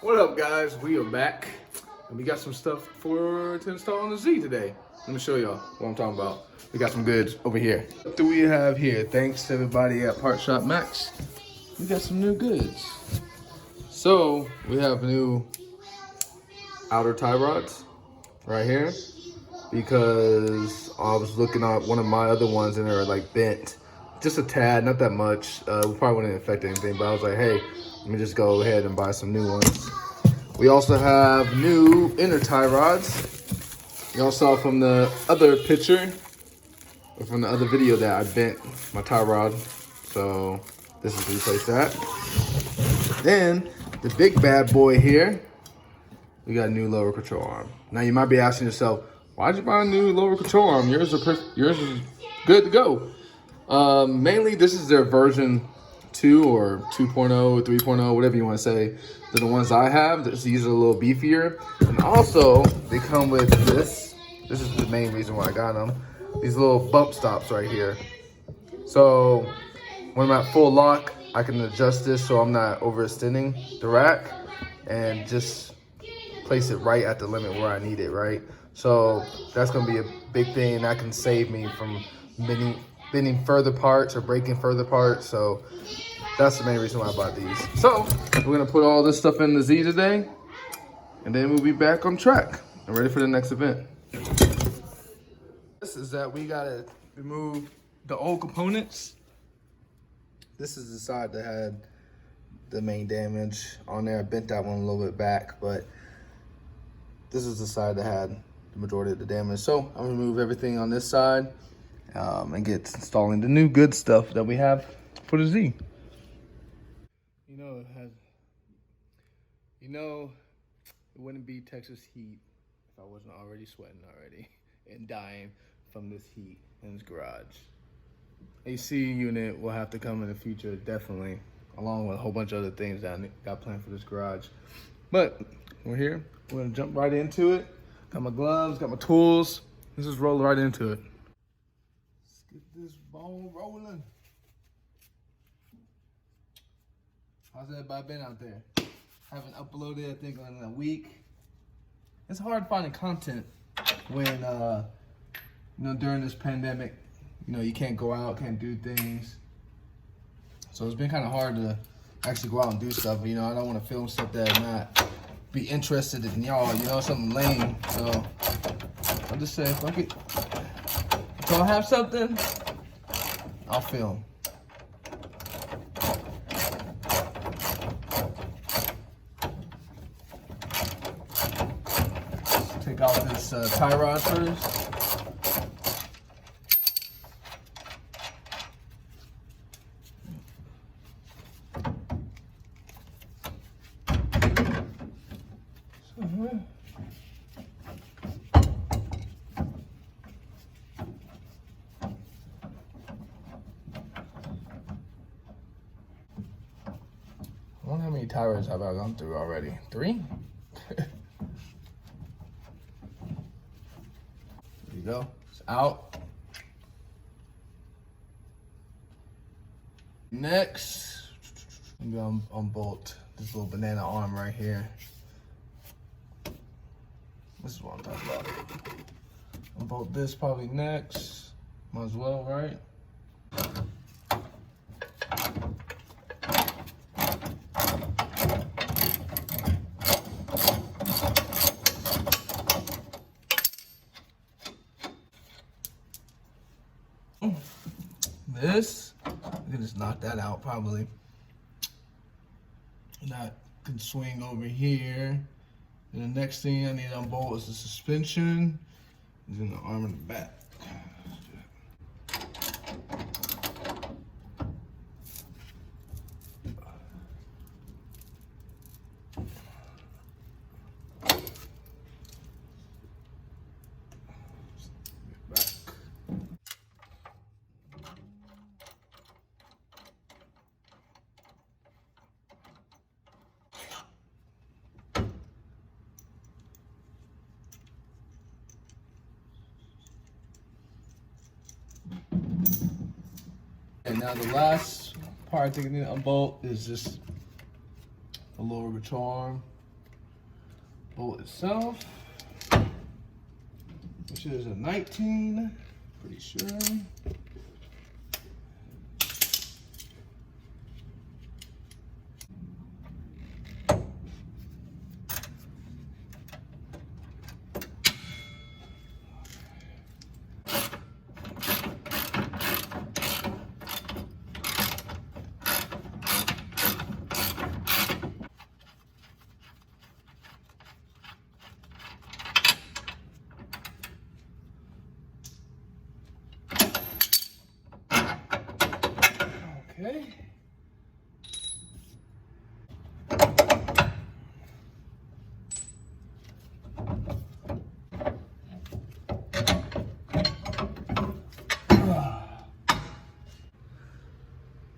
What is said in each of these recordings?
What up, guys? We are back, and we got some stuff to install on the Z today. Let me show y'all what I'm talking about. We got some goods over here. What do we have here? Thanks to everybody at Part Shop Max. We got some new goods. So we have new outer tie rods right here because I was looking at one of my other ones and they're like bent, just a tad, not that much. We probably wouldn't affect anything, but I was like, hey, let me just go ahead and buy some new ones. We also have new inner tie rods. Y'all saw from the other picture, or from the other video, that I bent my tie rod. So this is to replace that. Then the big bad boy here, we got a new lower control arm. Now you might be asking yourself, why'd you buy a new lower control arm? Yours is good to go. Mainly this is their version 2 or 2.0, 3.0, whatever you want to say. They're the ones I have. These are a little beefier. And also, they come with this. This is the main reason why I got them. These little bump stops right here. So when I'm at full lock, I can adjust this so I'm not overextending the rack and just place it right at the limit where I need it, right? So that's gonna be a big thing, and that can save me from bending further parts or breaking further parts. So that's the main reason why I bought these. So we're gonna put all this stuff in the Z today, and then we'll be back on track and ready for the next event. This is that we gotta remove the old components. This is the side that had the main damage on there. I bent that one a little bit back, but this is the side that had the majority of the damage. So I'm gonna remove everything on this side and get installing the new good stuff that we have for the Z. It wouldn't be Texas heat if I wasn't already sweating already and dying from this heat in this garage. AC unit will have to come in the future, definitely, along with a whole bunch of other things that I got planned for this garage. But we're here. We're gonna jump right into it. Got my gloves, got my tools. Let's just roll right into it. Let's get this ball rolling. How's everybody been out there? Haven't uploaded, I think, in a week. It's hard finding content when, during this pandemic, you can't go out, can't do things. So it's been kind of hard to actually go out and do stuff. I don't want to film stuff that not be interested in y'all, something lame. So I'll just say, fuck it. If I have something, I'll film. Let's take out this tie rod first. I wonder how many tie rods have I gone through already? 3? There you go. It's out. Next, I'm gonna unbolt this little banana arm right here. This is what I'm talking about. Unbolt this probably next. Might as well, right? This, I can just knock that out probably. And that can swing over here. And the next thing I need to unbolt is the suspension. And then the arm in the back. And now the last part I think I need to unbolt is just the lower control arm. bolt itself, which is a 19, pretty sure. Okay.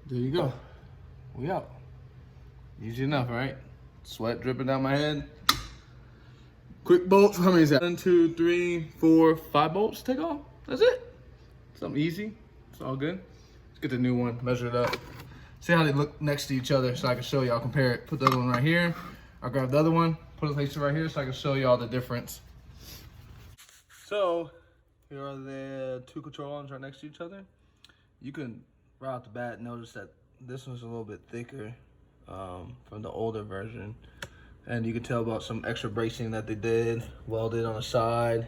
There you go. We out. Easy enough, right? Sweat dripping down my head. Quick bolts. How many is that? 1, 2, 3, 4, 5 bolts. Take off. That's it. Something easy. It's all good. Let's get the new one. Measure it up. See how they look next to each other so I can show y'all, compare it. Put the other one right here. I'll grab the other one, put it place it right here so I can show y'all the difference. So here are the two control arms right next to each other. You can right off the bat notice that this one's a little bit thicker from the older version. And you can tell about some extra bracing that they did, welded on the side.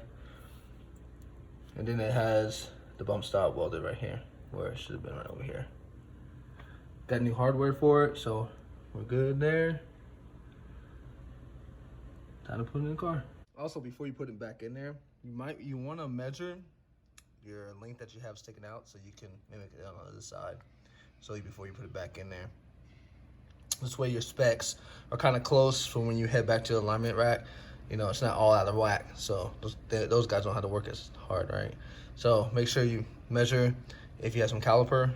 And then it has the bump stop welded right here, where it should have been right over here. Got new hardware for it, so we're good there. Time to put it in the car. Also, before you put it back in there, you want to measure your length that you have sticking out so you can mimic it on the other side. So before you put it back in there, this way your specs are kind of close for when you head back to the alignment rack. You know, it's not all out of whack. So those guys don't have to work as hard, right? So make sure you measure. If you have some calipers,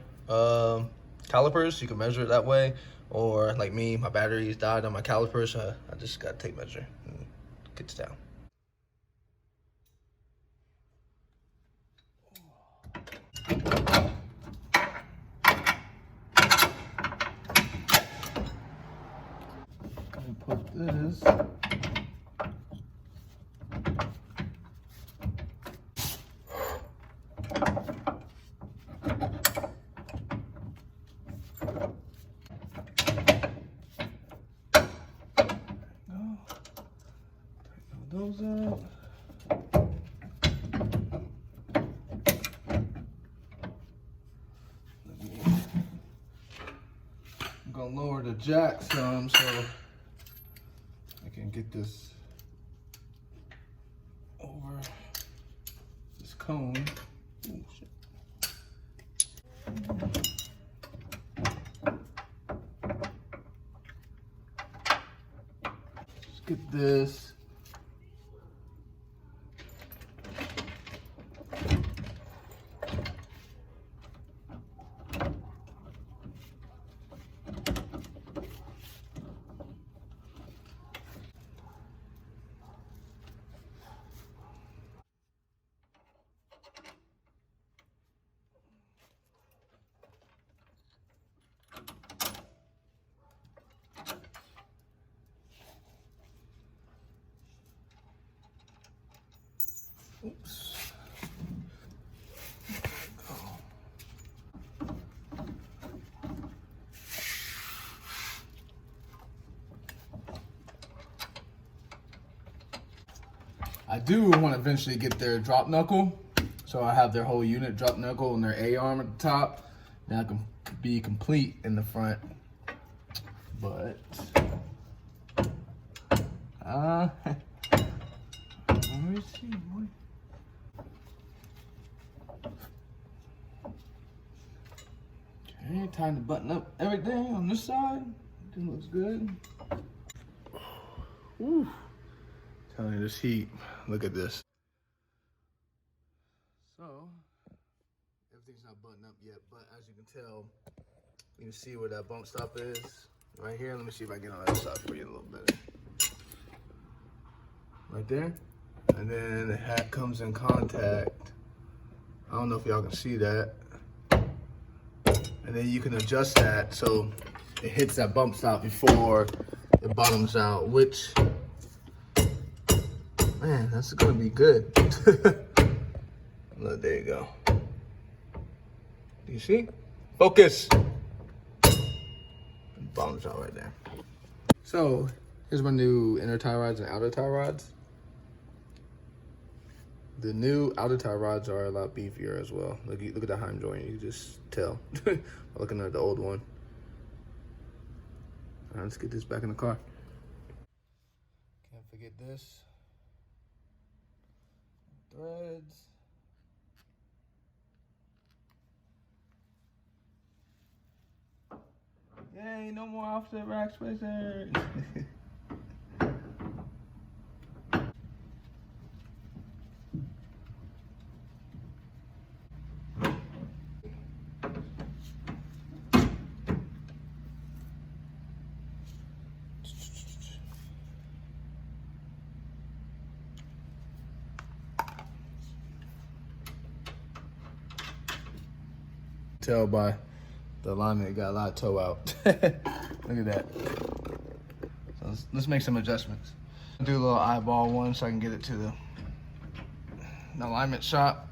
you can measure it that way. Or like me, my batteries died on my calipers, so I just got a tape measure and get it down. Gonna put this. Those up. I'm gonna lower the jack some so I can get this over this cone. Ooh, shit. Let's get this. Oops. I do want to eventually get their drop knuckle, so I have their whole unit drop knuckle and their A-arm at the top. Now I can be complete in the front, but let me see, boy. Okay, time to button up everything on this side. Everything looks good. Woo. Telling you this heat, look at this. So, everything's not buttoned up yet, but as you can tell, you can see where that bump stop is right here. Let me see if I can get on that side for you a little bit. Right there. And then the hat comes in contact. I don't know if y'all can see that. And then you can adjust that so it hits that bump stop before it bottoms out, which Man, that's gonna be good. Look, there you go. Do you see? Focus. Bottom shot right there. So here's my new inner tie rods and outer tie rods. The new outer tie rods are a lot beefier as well. Look at the heim joint. You can just tell by looking at the old one. All right, let's get this back in the car. Can't forget this. Threads. Yay, no more offset rack spacers. Tell by the alignment, got a lot of toe out. Look at that. So let's make some adjustments. Do a little eyeball one so I can get it to the alignment shot.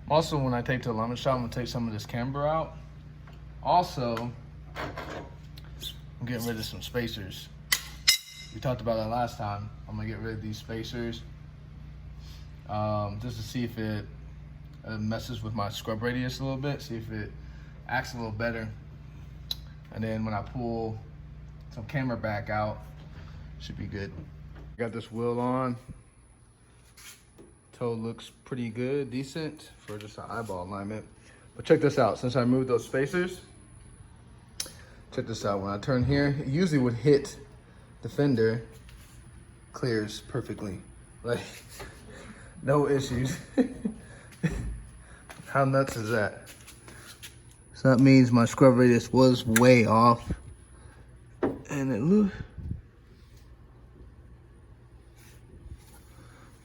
Also, when I take to the alignment shot, I'm gonna take some of this camber out. Also, I'm getting rid of some spacers. We talked about that last time. I'm gonna get rid of these spacers just to see if it messes with my scrub radius a little bit, see if it acts a little better. And then when I pull some camber back out, should be good. Got this wheel on. Toe looks pretty good, decent for just an eyeball alignment. But check this out, since I moved those spacers, check this out. When I turn here, it usually would hit the fender, clears perfectly. Like, no issues. How nuts is that? So that means my scrub radius was way off. And it looked.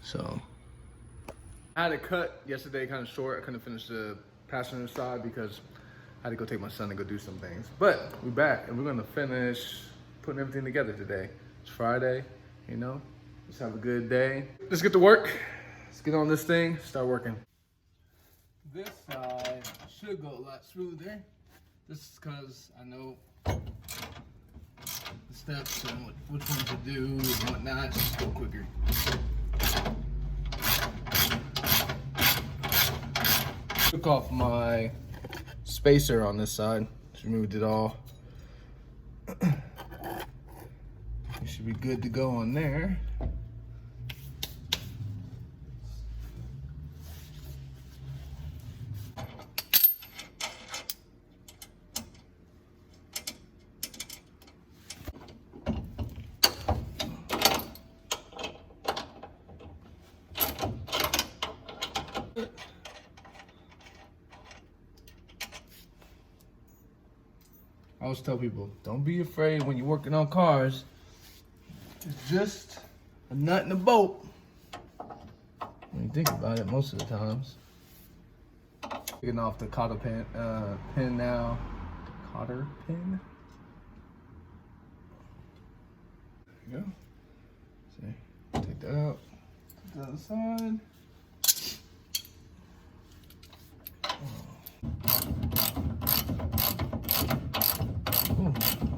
So. I had a cut yesterday, kind of short. I couldn't finish the passenger side because I had to go take my son to go do some things. But we're back and we're gonna finish putting everything together today. It's Friday, you know? Let's have a good day. Let's get to work. Let's get on this thing, start working. This side should go a lot smoother. This is because I know the steps and which one to do and whatnot, just go quicker. Took off my spacer on this side. Just removed it all. You should be good to go on there. I always tell people, don't be afraid when you're working on cars. It's just a nut in a bolt. When you think about it, most of the times. Getting off the cotter pin now. Cotter pin. There you go. See, take that out. Put that aside.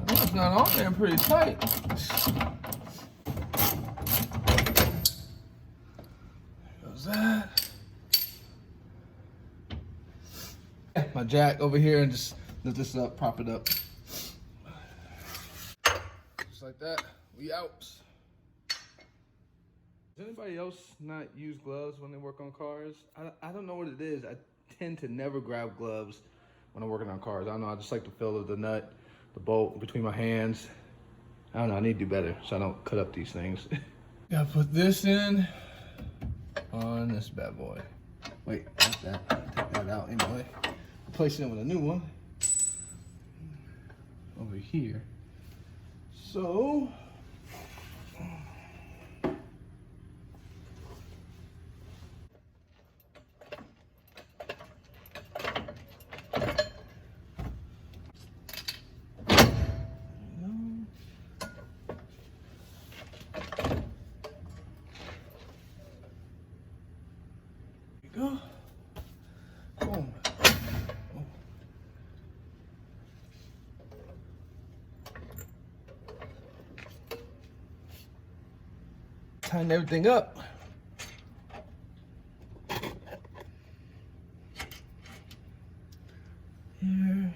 It's not on there pretty tight. There goes that. My jack over here and just lift this up, prop it up. Just like that, we out. Does anybody else not use gloves when they work on cars? I don't know what it is. I tend to never grab gloves when I'm working on cars. I don't know, I just like the feel of the nut, the bolt between my hands. I don't know, I need to do better so I don't cut up these things. Gotta put this in on this bad boy. Wait, not that, take that out anyway. Replace it with a new one over here. So, tighten everything up. Here.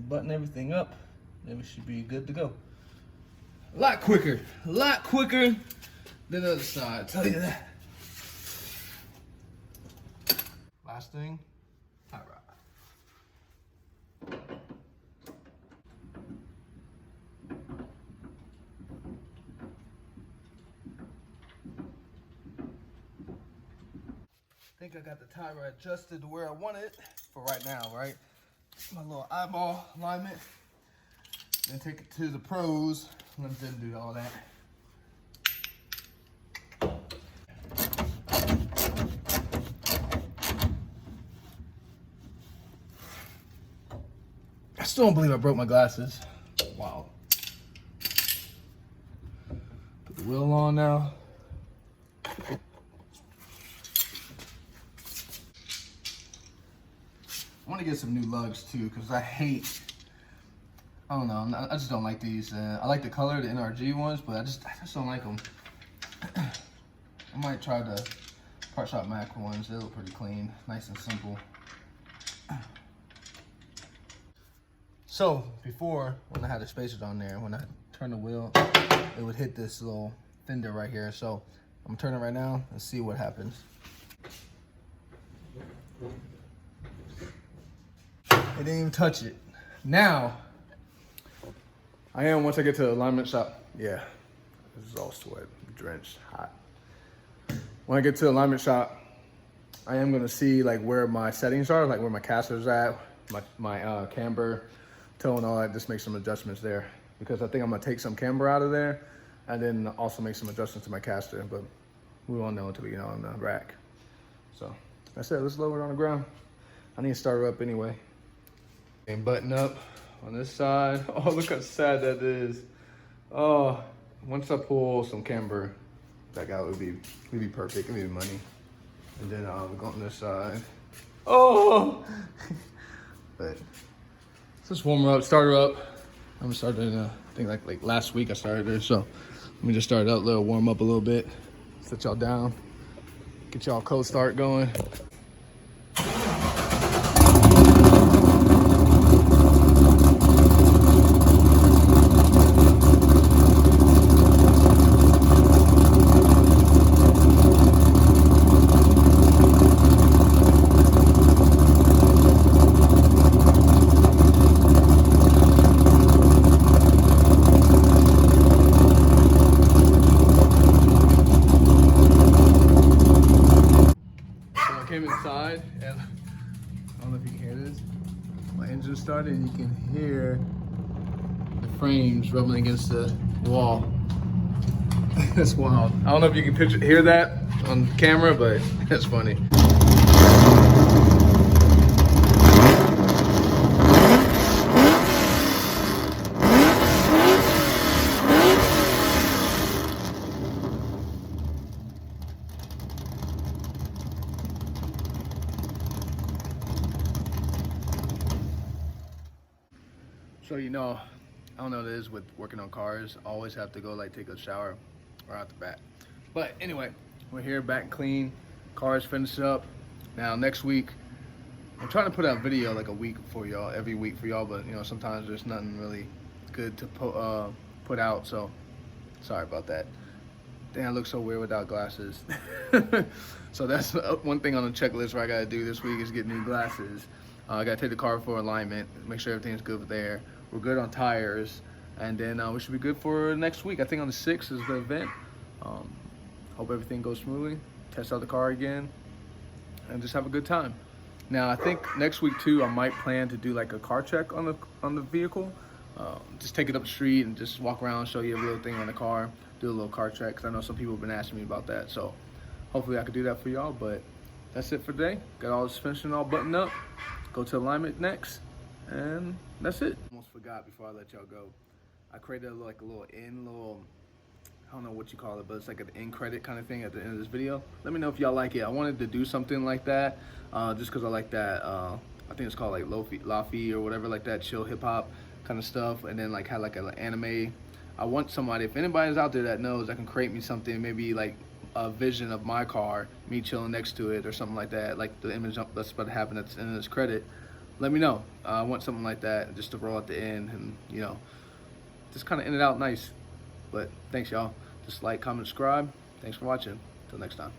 Button everything up, then we should be good to go. A lot quicker than the other side, I'll tell you that. Last thing, tie rod. I think I got the tie rod adjusted to where I want it for right now, right? My little eyeball alignment. Then take it to the pros. Let them do all that. I still don't believe I broke my glasses. Wow. Put the wheel on now. I want to get some new lugs too, because I don't know, I just don't like these. I like the color, the NRG ones, but I just don't like them. I might try the Part Shop Mac ones. They look pretty clean, nice and simple. So before, when I had the spacers on there, when I turn the wheel, it would hit this little fender right here. So I'm gonna turn it right now and see what happens. It didn't even touch it. Now, once I get to the alignment shop, yeah, this is all sweat, drenched, hot. When I get to the alignment shop, I am gonna see like where my settings are, like where my caster's at, my camber, toe and all that, just make some adjustments there. Because I think I'm gonna take some camber out of there and then also make some adjustments to my caster, but we won't know until we get on the rack. So that's it, let's lower it on the ground. I need to start her up anyway. And button up on this side. Oh, look how sad that is. Oh, once I pull some camber back out, it'd be perfect. It'd be money. And then we go on this side. Oh, but let's just warm her up, start her up. I'm starting. I think like last week I started her, so let me just start it up, warm up a little bit, set y'all down, get y'all cold start going. Inside, and I don't know if you can hear this. My engine started, and you can hear the frames rubbing against the wall. That's wild. I don't know if you can hear that on camera, but that's funny. So I don't know what it is with working on cars. I always have to go take a shower right out the bat. But anyway, we're here back clean. Car's finished up. Now next week, I'm trying to put out a video like a week for y'all, every week for y'all, but sometimes there's nothing really good to put out, so sorry about that. Damn, I look so weird without glasses. So that's one thing on the checklist where I gotta do this week is get new glasses. I gotta take the car for alignment, make sure everything's good there. We're good on tires, and then we should be good for next week. I think on the 6th is the event. Hope everything goes smoothly. Test out the car again, and just have a good time. Now I think next week too, I might plan to do like a car check on the vehicle. Just take it up the street and just walk around, show you a little thing on the car, do a little car check, because I know some people have been asking me about that. So hopefully I could do that for y'all. But that's it for today. Got all this finishing all buttoned up. Go to alignment next, And that's it. Almost forgot before I let y'all go. I created like a little I don't know what you call it, but it's like an end credit kind of thing at the end of this video. Let me know if y'all like it. I wanted to do something like that, just because I like that. I think it's called like Lofi or whatever, like that chill hip hop kind of stuff, and then like had like an anime. I want somebody, if anybody's out there that knows, that can create me something, maybe like a vision of my car, me chilling next to it or something like that, like the image that's about to happen at the end of this credit. Let me know. I want something like that just to roll at the end, and you know, just kind of end it out nice. But thanks, y'all. Just like, comment, subscribe. Thanks for watching. Until next time.